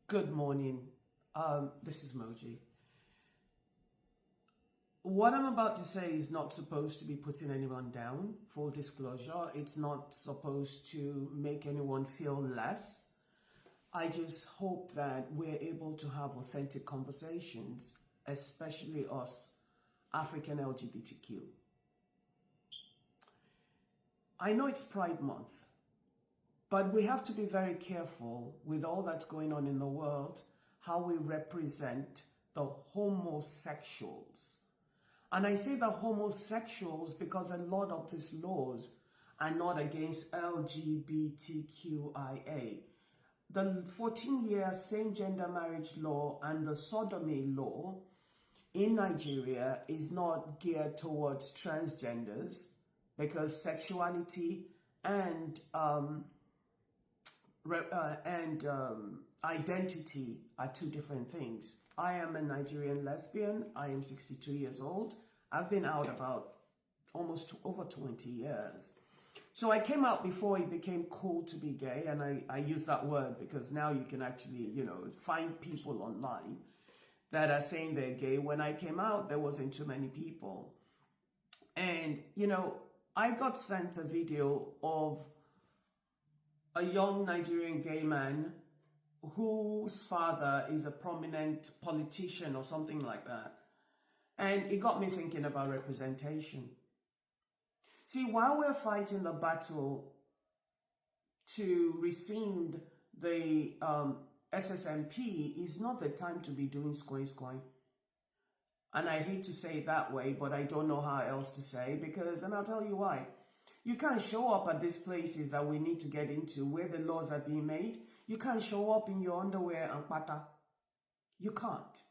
Good morning. This is Moji. What I'm about to say is not supposed to be putting anyone down, full disclosure. It's not supposed to make anyone feel less. I just hope that we're able to have authentic conversations, especially us, African LGBTQ. I know it's Pride Month, but we have to be very careful with all that's going on in the world, how we represent the homosexuals. And I say the homosexuals because a lot of these laws are not against LGBTQIA. The 14-year same-gender marriage law and the sodomy law in Nigeria is not geared towards transgenders because sexuality and identity are two different things. I am a Nigerian lesbian. I am 62 years old. I've been out about almost over 20 years. So I came out before it became cool to be gay, and I use that word because now you can actually, find people online that are saying they're gay. When I came out, there wasn't too many people. And, I got sent a video of a young Nigerian gay man whose father is a prominent politician or something like that. And it got me thinking about representation. See, while we're fighting the battle to rescind the SSMP, is not the time to be doing squay. And I hate to say it that way, but I don't know how else to say because, and I'll tell you why. You can't show up at these places that we need to get into where the laws are being made. You can't show up in your underwear and pata. You can't.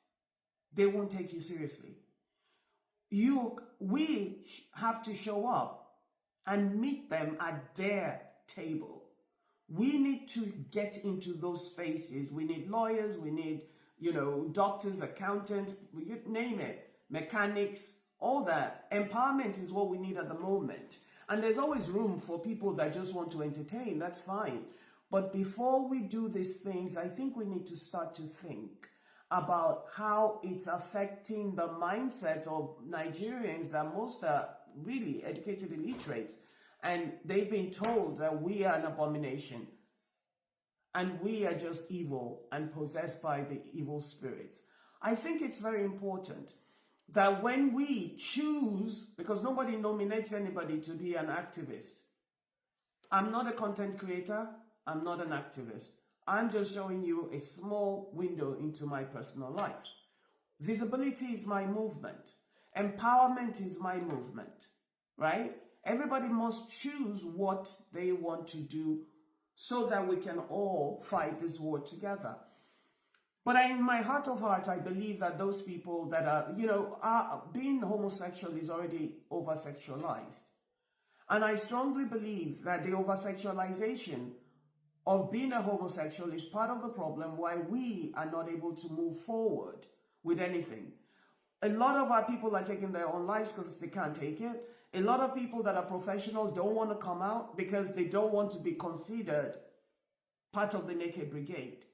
They won't take you seriously. We have to show up and meet them at their table. We need to get into those spaces. We need lawyers. We need, doctors, accountants, you name it, mechanics, all that. Empowerment is what we need at the moment. And there's always room for people that just want to entertain. That's fine. But before we do these things, I think we need to start to think about how it's affecting the mindset of Nigerians that most are really educated illiterates. And they've been told that we are an abomination. And we are just evil and possessed by the evil spirits. I think it's very important that when we choose, because nobody nominates anybody to be an activist. I'm not a content creator. I'm not an activist. I'm just showing you a small window into my personal life. Visibility is my movement. Empowerment is my movement, right? Everybody must choose what they want to do so that we can all fight this war together. But in my heart of hearts, I believe that those people that are being homosexual is already over-sexualized. And I strongly believe that the over-sexualization of being a homosexual is part of the problem why we are not able to move forward with anything. A lot of our people are taking their own lives because they can't take it. A lot of people that are professional don't want to come out because they don't want to be considered part of the naked brigade.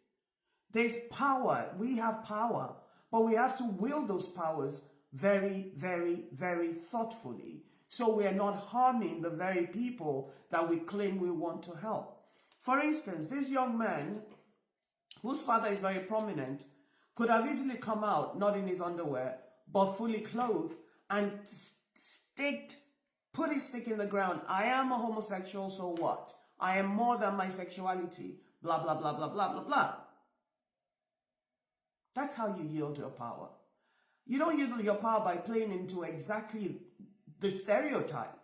There's power. We have power, but we have to wield those powers very, very, very thoughtfully so we are not harming the very people that we claim we want to help. For instance, this young man, whose father is very prominent, could have easily come out, not in his underwear, but fully clothed and put his stick in the ground. I am a homosexual, so what? I am more than my sexuality, blah, blah, blah, blah, blah, blah, blah. That's how you yield your power. You don't yield your power by playing into exactly the stereotype,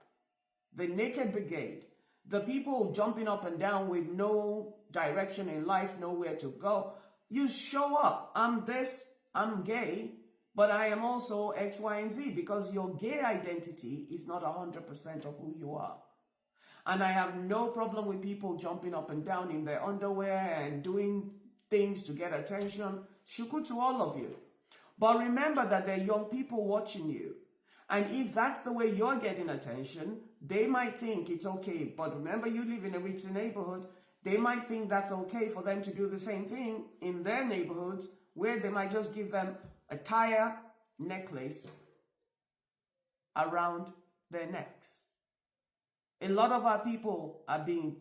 the naked brigade, the people jumping up and down with no direction in life, nowhere to go. You show up. I'm this, I'm gay, but I am also X, Y, and Z because your gay identity is not 100% of who you are. And I have no problem with people jumping up and down in their underwear and doing things to get attention. Shuku to all of you. But remember that there are young people watching you. And if that's the way you're getting attention, they might think it's okay. But remember, you live in a rich neighborhood. they might think that's okay for them to do the same thing in their neighborhoods, where they might just give them a tire necklace around their necks. A lot of our people are being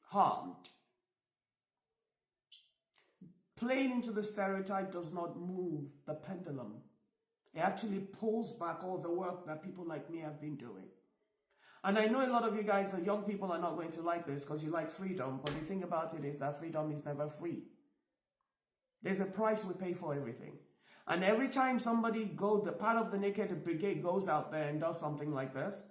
harmed. Playing into the stereotype does not move the pendulum. It actually pulls back all the work that people like me have been doing. And I know a lot of you guys, young people, are not going to like this because you like freedom. But the thing about it is that freedom is never free. There's a price we pay for everything. And every time somebody the part of the Naked Brigade goes out there and does something like this,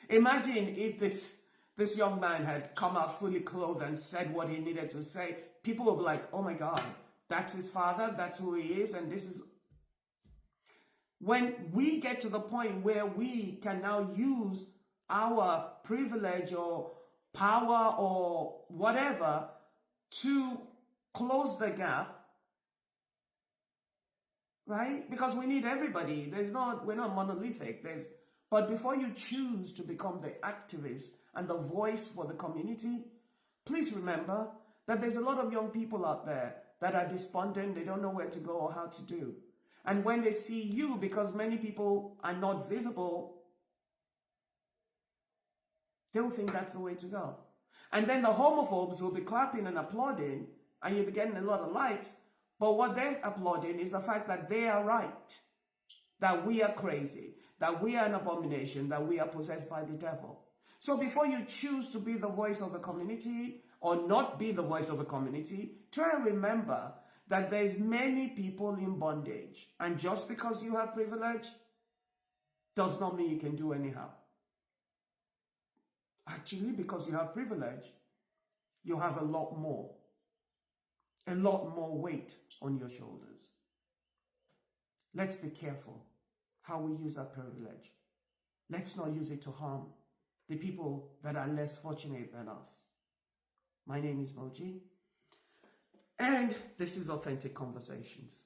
imagine if this young man had come out fully clothed and said what he needed to say. People would be like, oh my God, that's his father, that's who he is, and this is... When we get to the point where we can now use our privilege or power or whatever to close the gap, right? Because we need everybody. We're not monolithic. But before you choose to become the activist and the voice for the community, please remember that there's a lot of young people out there that are despondent. They don't know where to go or how to do. And when they see you, because many people are not visible, they'll think that's the way to go. And then the homophobes will be clapping and applauding, and you'll be getting a lot of likes. But what they're applauding is the fact that they are right, that we are crazy, that we are an abomination, that we are possessed by the devil. So before you choose to be the voice of the community or not be the voice of the community, try and remember that there's many people in bondage. And just because you have privilege does not mean you can do anyhow. Actually, because you have privilege, you have a lot more weight on your shoulders. Let's be careful how we use our privilege. Let's not use it to harm the people that are less fortunate than us. My name is Moji, and this is Authentic Conversations.